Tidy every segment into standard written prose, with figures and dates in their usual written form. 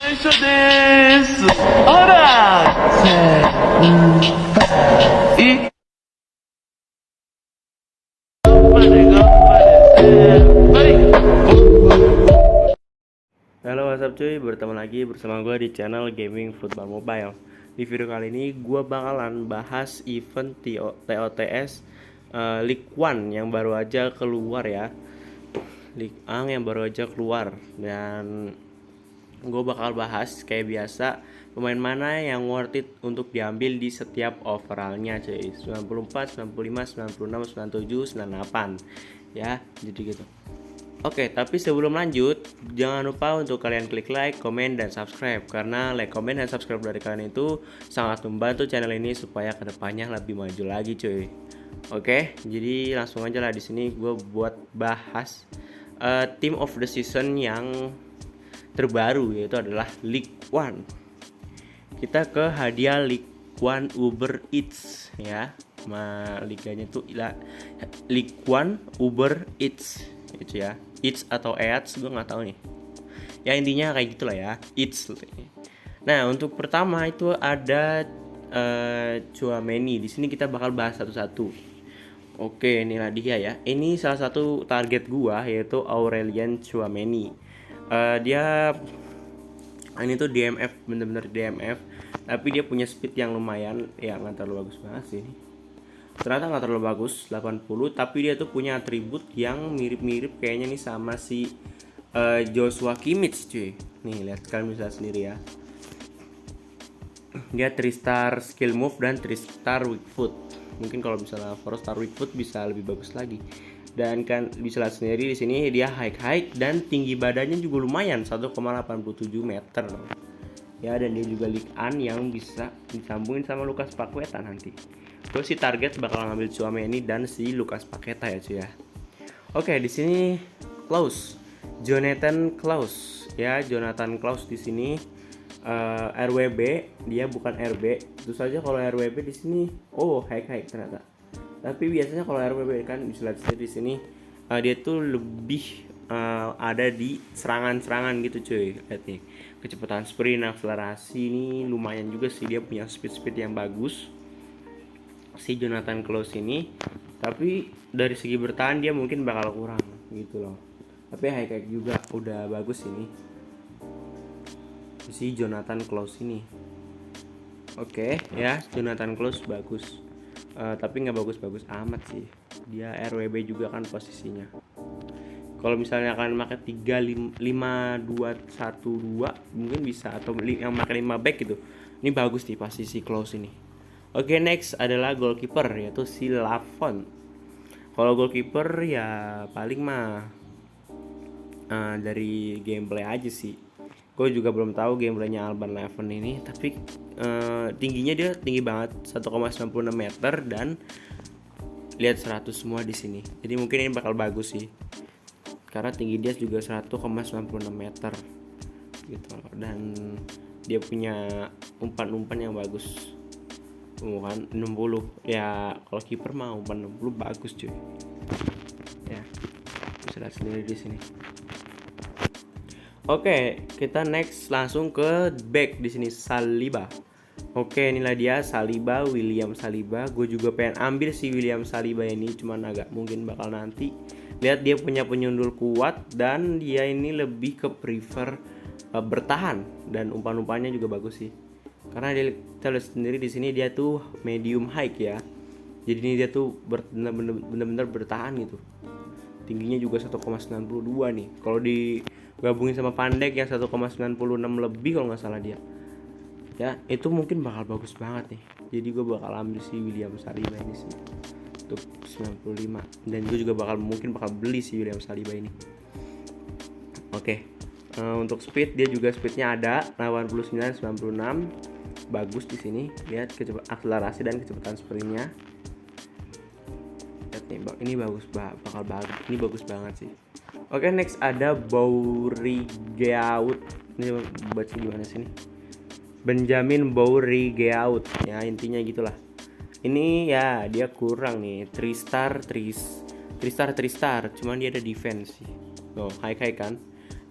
Eso desu. Ora. I. Halo what's up cuy, bertemu lagi bersama gue di channel Gaming Football Mobile. Di video kali ini gue bakalan bahas event TOTS League One yang baru aja keluar ya. League One yang baru aja keluar. Dan gue bakal bahas kayak biasa pemain mana yang worth it untuk diambil di setiap overallnya cuy. 94, 95, 96, 97, 98 ya, jadi gitu. Oke, tapi sebelum lanjut, jangan lupa untuk kalian klik like, komen, dan subscribe. Karena like, komen, dan subscribe dari kalian itu sangat membantu channel ini supaya kedepannya lebih maju lagi cuy. Oke, jadi langsung aja lah di sini gue buat bahas team of the season yang terbaru, yaitu adalah League One. Kita ke hadiah League One Uber Eats ya. Liganya tuh League One Uber Eats itu ya. Eats atau Eats gue nggak tahu nih. Ya intinya kayak gitulah ya, Eats. Nah, untuk pertama itu ada Tchouaméni. Di sini kita bakal bahas satu-satu. Oke, inilah dia ya. Ini salah satu target gua, yaitu Aurelien Tchouaméni. Dia ini tuh DMF, bener-bener DMF, tapi dia punya speed yang lumayan, ya nggak terlalu bagus banget sih. Ternyata nggak terlalu bagus, 80, tapi dia tuh punya atribut yang mirip-mirip kayaknya nih sama si Joshua Kimmich cuy. Nih lihat, kalian bisa sendiri ya. Dia 3 star skill move dan 3 star weak foot. Mungkin kalau misalnya 4 star weak foot bisa lebih bagus lagi. Dan kan bisa lihat sendiri di sini dia high dan tinggi badannya juga lumayan, 1,87 meter. Ya, dan dia juga League An yang bisa disambungin sama Lucas Paqueta nanti. Gue sih target bakal ngambil Tchouaméni dan si Lucas Paqueta ya cuy ya. Oke, di sini Klaus, Jonathan Klaus ya, Jonathan Klaus di sini RWB, dia bukan RB. Terus saja kalau RWB di sini high ternyata. Tapi biasanya kalau RWB kan bisa lihat di sini dia tuh lebih ada di serangan-serangan gitu cuy. Lihat nih, kecepatan sprint, akselerasi ini lumayan juga sih, dia punya speed yang bagus si Jonathan Klaus ini. Tapi dari segi bertahan dia mungkin bakal kurang gitu loh. Tapi high juga udah bagus ini si Jonathan Klaus ini. Oke ya, Jonathan Klaus bagus. Tapi nggak bagus-bagus amat sih. Dia RWB juga kan posisinya. Kalau misalnya kalian pakai 3 5 2 1 2 mungkin bisa, atau yang pakai 5 back gitu. Ini bagus nih posisi Klaus ini. Oke, next adalah goalkeeper, yaitu si Lafont. Kalau goalkeeper ya paling mah dari gameplay aja sih. Gue juga belum tahu gameplaynya Alban Lafont ini, tapi tingginya dia tinggi banget, 1,96 meter, dan lihat 100 semua di sini. Jadi mungkin ini bakal bagus sih, karena tinggi dia juga 1,96 meter gitu. Dan dia punya umpan yang bagus, umpan 60 ya. Kalau kiper mah umpan 60 bagus cuy ya, bisa lihat sendiri di sini. Oke, kita next langsung ke back di sini, Saliba. Oke, inilah dia Saliba, William Saliba. Gue juga pengen ambil si William Saliba ini, cuman agak mungkin bakal nanti. Lihat, dia punya penyundul kuat dan dia ini lebih ke prefer bertahan, dan umpan-umpannya juga bagus sih. Karena kita lihat sendiri di sini dia tuh medium high ya. Jadi ini dia tuh bener-bener bertahan gitu. Tingginya juga 1,92 nih. Kalau digabungin sama Van Dijk yang 1,96 lebih kalau nggak salah dia. Ya, itu mungkin bakal bagus banget nih. Jadi gue bakal ambil si William Saliba ini sih untuk 95. Dan gue juga mungkin bakal beli si William Saliba ini. Oke. Untuk speed, dia juga speednya ada 89, 96. Bagus di sini. Lihat akselerasi dan kecepatan sprintnya. Ini bagus bakal bagus. Ini bagus banget sih. Oke, next ada Bourigeaud. Ini baca gimana sih ini? Benjamin Bourigeaud. Ya, intinya gitulah. Ini ya dia kurang nih, 3 star. Cuman dia ada defense sih. High kan?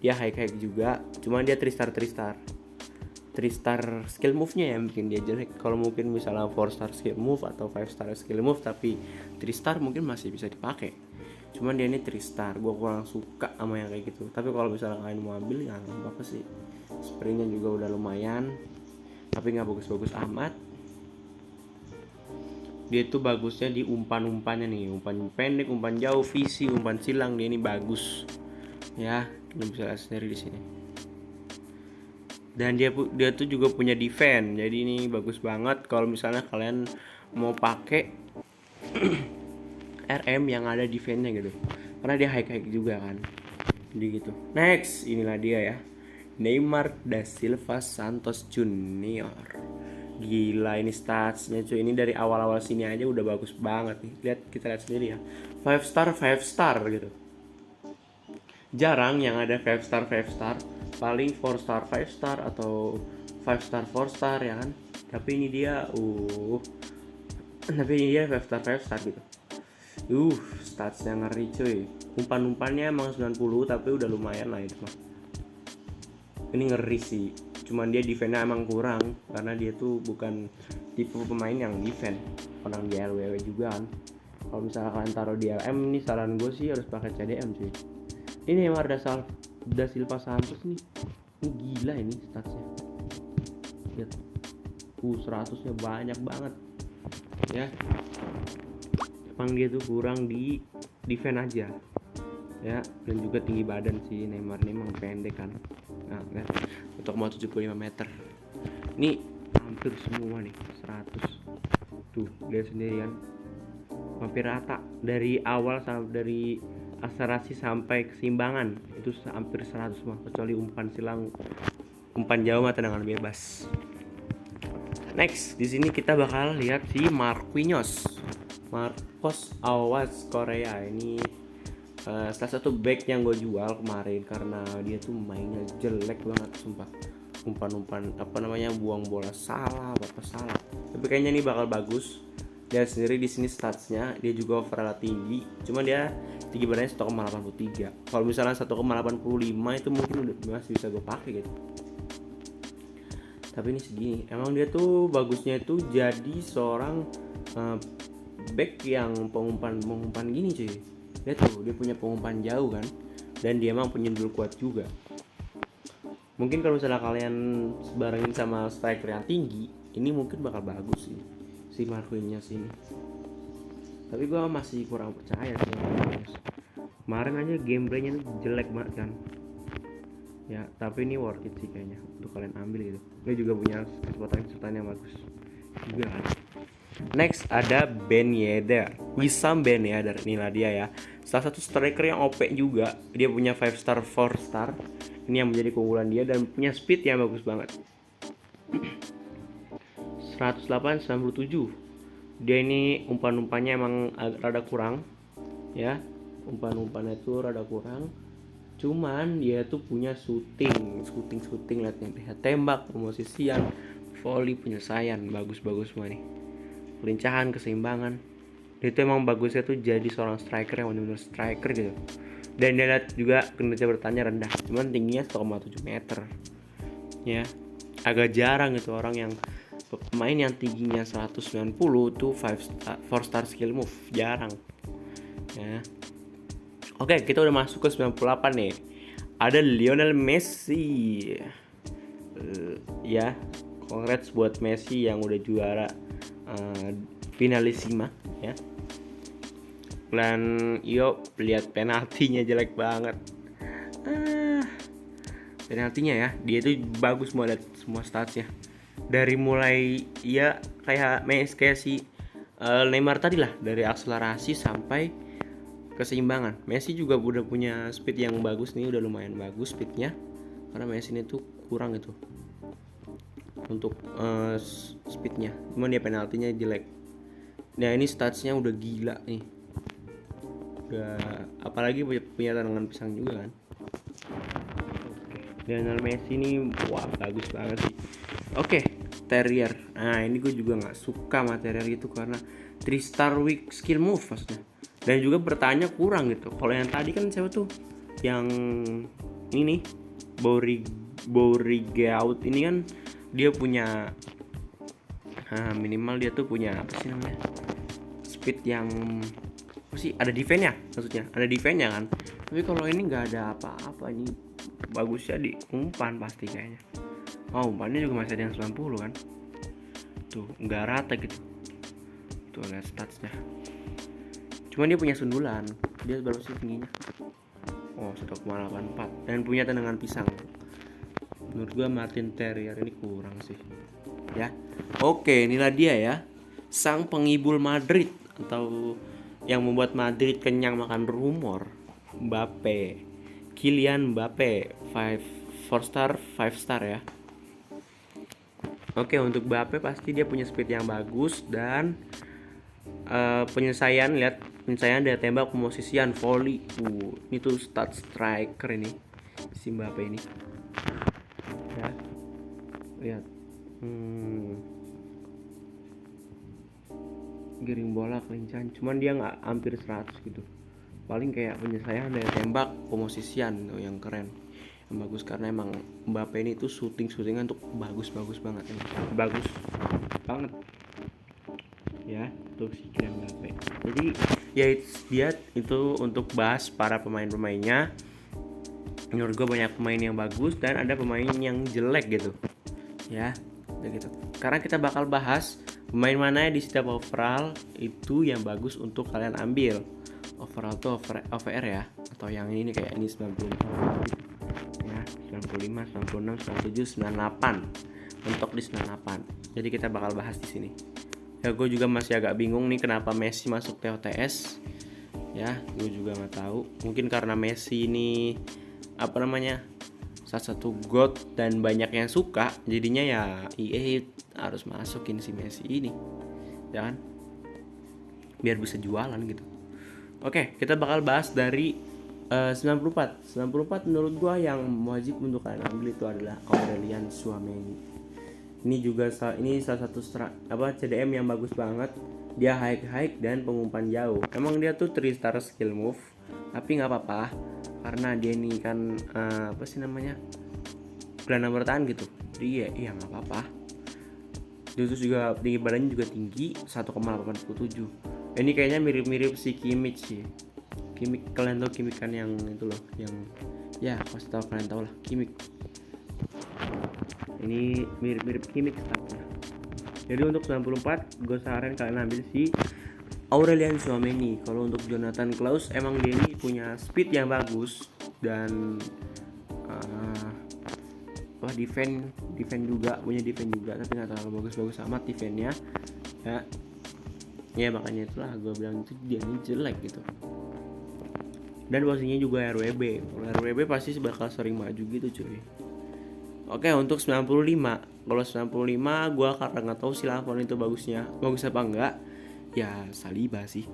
Dia high juga. Cuman dia 3 star. 3 star skill move-nya yang bikin dia jelek. Kalau mungkin misalnya 4 star skill move atau 5 star skill move tapi 3 star mungkin masih bisa dipakai. Cuman dia ini 3 star, gue kurang suka sama yang kayak gitu. Tapi kalau misalnya kalian mau ambil ya nggak apa sih. Spraynya juga udah lumayan, tapi nggak bagus-bagus amat. Dia tuh bagusnya di umpan-umpannya nih, umpan pendek, umpan jauh, visi, umpan silang, dia ini bagus. Ya, kalian bisa lihat sendiri di sini. Dan dia tuh juga punya defense, jadi ini bagus banget kalau misalnya kalian mau pakai RM yang ada defense-nya gitu, karena dia high juga kan, jadi gitu. Next, inilah dia ya, Neymar da Silva Santos Junior. Gila ini statsnya cuy, ini dari awal-awal sini aja udah bagus banget nih. Kita lihat sendiri ya, 5 star gitu. Jarang yang ada 5 star, paling 4 star 5 star atau 5 star 4 star ya kan. Tapi ini dia 5 star gitu. Statsnya ngeri cuy. Umpan-umpannya emang 90 tapi udah lumayan lah itu mah. Ini ngeri sih. Cuman dia defense-nya emang kurang karena dia tuh bukan tipe pemain yang defense. Orang di LWW juga kan. Kalau misalnya kalian taruh di LM nih, saran gue sih harus pakai CDM cuy. Ini Neymar da Silva Santos nih. Ini gila ini statsnya. Lihat. 100-nya banyak banget. Ya. Emang dia tuh kurang di defense aja. Ya, dan juga tinggi badan sih. Neymar ini emang pendek kan. Nah, lihat. 1,75 meter. Ini hampir semua nih 100. Tuh, lihat sendirian. Hampir rata dari awal sampai dari akselerasi sampai keseimbangan itu hampir 100 semua, kecuali umpan silang, umpan jauh mah tendangan bebas. Next, di sini kita bakal lihat si Marquinhos Awas Korea. Ini salah satu back yang gue jual kemarin karena dia tuh mainnya jelek banget sumpah. Umpan buang bola salah, salah. Tapi kayaknya ini bakal bagus. Lihat sendiri di sini statsnya, dia juga overall tinggi. Cuma dia tinggi badannya 1,83. Kalau misalnya 1,85 itu mungkin udah masih bisa gue pakai gitu. Tapi ini segini. Emang dia tuh bagusnya itu jadi seorang back yang pengumpan gini cuy. Lihat tuh, dia punya pengumpan jauh kan. Dan dia emang penyundul kuat juga. Mungkin kalau misalnya kalian barengin sama striker yang tinggi, ini mungkin bakal bagus sih si Marquinhos ini. Tapi gue masih kurang percaya sih Marquinhos. Kemarin aja gameplaynya jelek banget kan. Ya, tapi ini worth it sih kayaknya untuk kalian ambil gitu. Dia juga punya kesempatan yang bagus juga kan. Next ada Ben Yedder, Wissam Ben Yedder. Inilah dia ya, salah satu striker yang OP juga. Dia punya 5 star 4 star. Ini yang menjadi keunggulan dia dan punya speed yang bagus banget. 108-97. Dia ini umpan-umpannya emang rada kurang ya. Umpan-umpannya itu rada kurang. Cuman dia tuh punya shooting lihat nih. Tembak, pemosisian, volley, penyelesaian bagus semua nih. Pelincahan, keseimbangan. Dia tuh emang bagusnya tuh jadi seorang striker yang benar-benar striker gitu. Dan dia lihat juga kinerja bertahannya rendah. Cuman tingginya 1,7 meter. Ya. Agak jarang gitu orang yang pemain yang tingginya 190 tuh 4 star skill move, jarang ya. Oke, kita udah masuk ke 98 nih. Ada Lionel Messi. Ya, congrats buat Messi yang udah juara finalissima ya. Dan yuk lihat penaltinya jelek banget. Penaltinya ya, dia tuh bagus semua, lihat semua statsnya. Dari mulai ya kayak si Neymar tadi lah, dari akselerasi sampai keseimbangan. Messi juga udah punya speed yang bagus nih, udah lumayan bagus speednya. Karena Messi ini tuh kurang itu untuk speednya. Cuman dia penaltinya jelek. Nah ini statsnya udah gila nih. Udah, apalagi punya tendangan pisang juga kan. Lionel Messi ini wah bagus banget sih. Oke, Terrier. Nah ini gue juga nggak suka sama Terrier gitu karena 3 star weak skill move maksudnya. Dan juga bertanya kurang gitu. Kalau yang tadi kan siapa tuh? Yang ini nih Borigaut ini kan dia punya minimal dia tuh punya apa sih namanya, speed yang apa sih, ada defense-nya, maksudnya ada defense-nya kan. Tapi kalau ini nggak ada apa-apa, ini bagusnya di umpan pasti kayaknya. Umpannya juga masih ada yang 90 kan, tuh nggak rata gitu. Tuh lihat statsnya, cuman dia punya sundulan. Dia berapa sih tingginya? 1,84 dan punya tendangan pisang. Menurut gua Martin Terrier ini kurang sih ya. Oke, inilah dia ya, sang pengibul Madrid atau yang membuat Madrid kenyang makan rumor, Mbappe, Kylian Mbappe, 4 star 5 star ya. Oke, untuk Mbappe pasti dia punya speed yang bagus dan penyelesaian, lihat penyelesaian dari tembak, pemosisian, volley. Ini tuh stat striker ini si Mbappe ini ya. Lihat giring bola kelincahan, cuman dia nggak hampir 100 gitu. Paling kayak penyelesaian dari tembak, pemosisian tuh yang keren, yang bagus. Karena emang Mbappe ini tuh syutingan tuh bagus banget ini. Bagus banget ya untuk si Kylian Mbappe. Jadi ya dia itu untuk bahas para pemain-pemainnya. Menurut gue banyak pemain yang bagus dan ada pemain yang jelek gitu ya, gitu. Sekarang kita bakal bahas pemain mana di setiap overall itu yang bagus untuk kalian ambil. Overall tuh OVR ya, atau yang ini kayak ini 90 ya, 95, 96, 97, 98. Mentok di 98. Jadi kita bakal bahas di sini. Ya gue juga masih agak bingung nih kenapa Messi masuk TOTS. Ya, gue juga nggak tahu. Mungkin karena Messi ini apa namanya, salah satu god dan banyak yang suka, jadinya ya EA harus masukin si Messi ini, ya kan, biar bisa jualan gitu. Oke, kita bakal bahas dari 94 menurut gua yang wajib untuk kalian ambil itu adalah Aurelian Tchouameni. Ini juga salah satu CDM yang bagus banget. Dia high dan pengumpan jauh. Emang dia tuh 3 star skill move, tapi nggak apa-apa karena dia ini kan apa sih namanya, gelandang bertahan gitu. Jadi ya nggak apa-apa. Terus juga tinggi badannya juga tinggi 1,87. Ini kayaknya mirip-mirip si Kimmich sih. Kimmich, kalian tahu Kimmich kan yang itu loh, yang ya pasti tahu, kalian tahu lah Kimmich. Ini mirip-mirip Kimmich statnya. Jadi untuk 94 gue saranin kalian ambil si Aurelian Tchouameni. Kalau untuk Jonathan Klaus emang dia ini punya speed yang bagus dan defense juga, punya defense juga, tapi nggak terlalu bagus amat defense-nya ya makanya itulah gue bilang itu dia ini jelek gitu. Dan posisinya juga RWB. Kalau RWB pasti bakal sering maju gitu cuy. Oke, untuk 95. Kalau 95 gue karena nggak tahu si Lafon itu bagus apa enggak. Ya Saliba sih,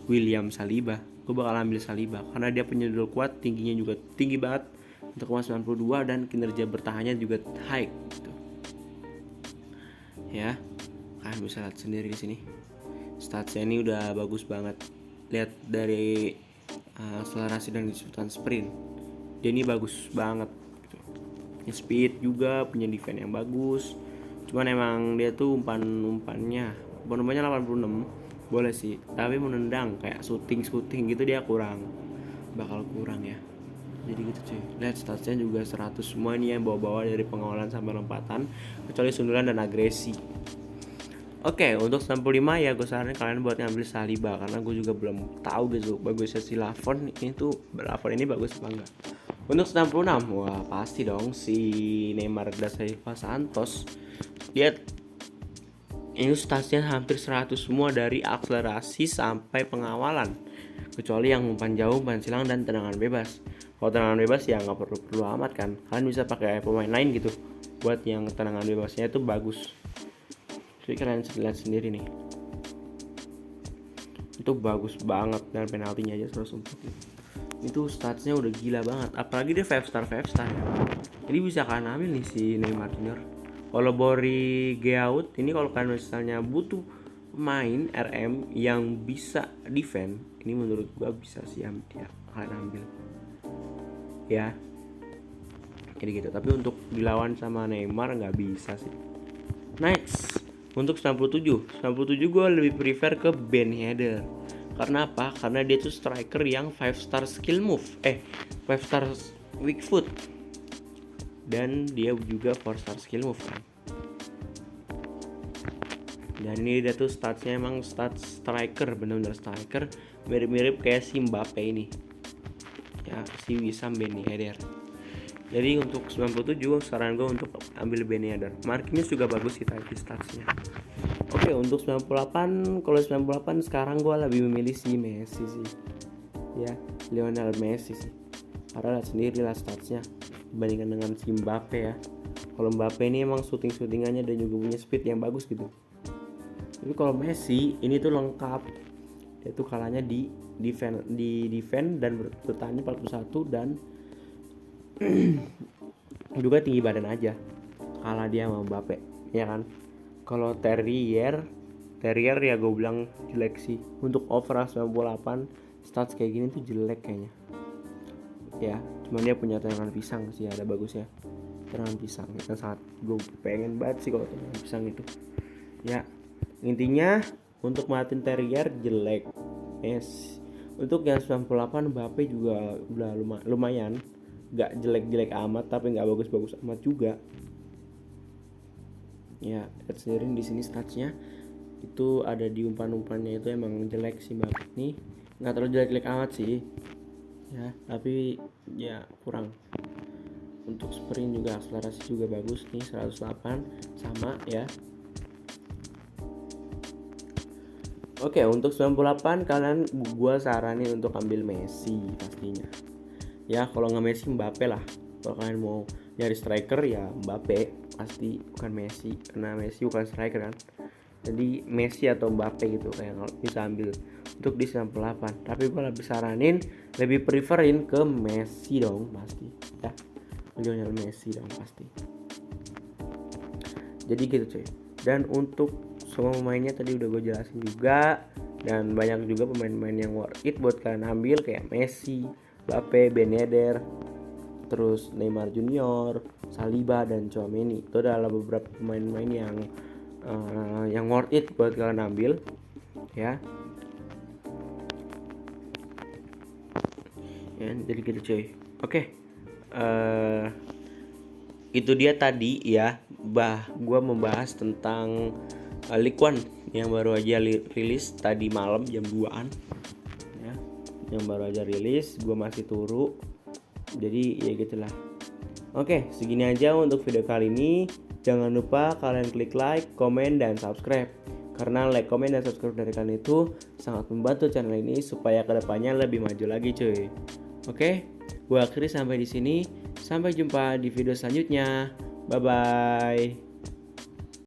William Saliba. Gue bakal ambil Saliba karena dia punya duel kuat, tingginya juga tinggi banget untuk 92 dan kinerja bertahannya juga high gitu. Ya, kalian bisa lihat sendiri di sini. Statsnya ini udah bagus banget. Lihat dari akselerasi dan kecepatan sprint. Dia ini bagus banget gitu. Punya speed juga, punya defense yang bagus. Cuman emang dia tuh umpannya 86 boleh sih, tapi menendang kayak shooting gitu dia bakal kurang ya. Jadi gitu cuy. Lihat statsnya juga 100 semua ini yang bawa-bawa dari pengawalan sampai lompatan, kecuali sundulan dan agresi. Oke, untuk 95 ya gue saranin kalian buat ngambil Saliba karena gue juga belum tahu gitu bagusnya si Lafon ini bagus apa enggak. Untuk 96, wah pasti dong si Neymar da Silva Santos. Dia ini statsnya hampir 100 semua dari akselerasi sampai pengawalan, kecuali yang umpan jauh, umpan silang dan tendangan bebas. Kalau tendangan bebas ya nggak perlu amat kan, kalian bisa pakai pemain lain gitu buat yang tendangan bebasnya itu bagus. Jadi kalian lihat sendiri nih, itu bagus banget dan penaltinya aja 104. Itu statsnya udah gila banget, apalagi dia 5 star ya. Jadi bisa kalian ambil nih si Neymar Junior. Kalau Bori Geaut ini, kalau kalian misalnya butuh pemain RM yang bisa defend, ini menurut gua bisa sih dia kalian ambil ya gitu. Tapi untuk dilawan sama Neymar nggak bisa sih. Next, untuk 97 gue lebih prefer ke Ben Yedder. Karena apa? Karena dia tuh striker yang 5 star skill move 5 star weak foot, dan dia juga 4 star skill move kan. Dan ini dia tuh statsnya emang stats striker, bener-bener striker, mirip-mirip kayak si Mbappe ini ya, si Wissam Ben Yedder. Jadi untuk 97 saran gue untuk ambil Ben Yedder. Marquinhos juga bagus sih tadi statsnya. Oke, untuk 98, kalau 98 sekarang gue lebih memilih si Messi sih. Ya, Lionel Messi sih. Karena lihat sendiri lah statsnya dibandingkan dengan si Mbappe ya. Kalau Mbappe ini emang shootingannya dan juga punya speed yang bagus gitu. Tapi kalau Messi ini tuh lengkap. Dia tuh kalahnya di defend dan bertahannya 41 dan juga tinggi badan aja. Kalah dia sama Mbappe, ya kan? Kalau Terrier ya gue bilang jelek sih. Untuk overall 98 stats kayak gini tuh jelek kayaknya. Ya, cuman dia punya tendangan pisang sih, ada bagusnya. Tendangan pisang itu sangat, gue pengen banget sih kalau tendangan pisang itu. Ya, intinya untuk Martin Terrier jelek. Yes. Untuk yang 98 Mbappe juga udah lumayan. Gak jelek-jelek amat tapi gak bagus-bagus amat juga. Ya, lihat sendiri di sini statsnya itu ada di umpan-umpannya itu emang jelek sih Mbappe nih. Nggak terlalu jelek-jelek amat sih ya, tapi ya kurang. Untuk sprint juga akselerasi juga bagus nih 108 sama ya. Oke, untuk 98 kalian gua saranin untuk ambil Messi pastinya. Ya, kalau nggak Messi Mbappe lah. Kalau kalian mau nyari striker ya Mbappe pasti, bukan Messi, karena Messi bukan striker kan. Jadi Messi atau Mbappe gitu kayak bisa ambil untuk di 98. Tapi gue lebih preferin ke Messi dong pasti ya. Lionel Messi dong pasti. Jadi gitu cuy. Dan untuk semua pemainnya tadi udah gue jelasin juga, dan banyak juga pemain-pemain yang worth it buat kalian ambil kayak Messi, Mbappe, Ben Yedder, terus Neymar Junior, Saliba dan Tchouaméni. Itu adalah beberapa pemain-pemain yang worth it buat kalian ambil ya. Ya, jadi gitu cuy. Oke. Itu dia tadi ya, gua membahas tentang League One yang baru aja rilis tadi malam jam 2-an ya. Yang baru aja rilis, gua masih turu. Jadi ya gitulah. Oke, segini aja untuk video kali ini. Jangan lupa kalian klik like, komen, dan subscribe. Karena like, komen, dan subscribe dari kalian itu sangat membantu channel ini supaya kedepannya lebih maju lagi cuy. Oke, gue akhiri sampai di sini. Sampai jumpa di video selanjutnya. Bye bye.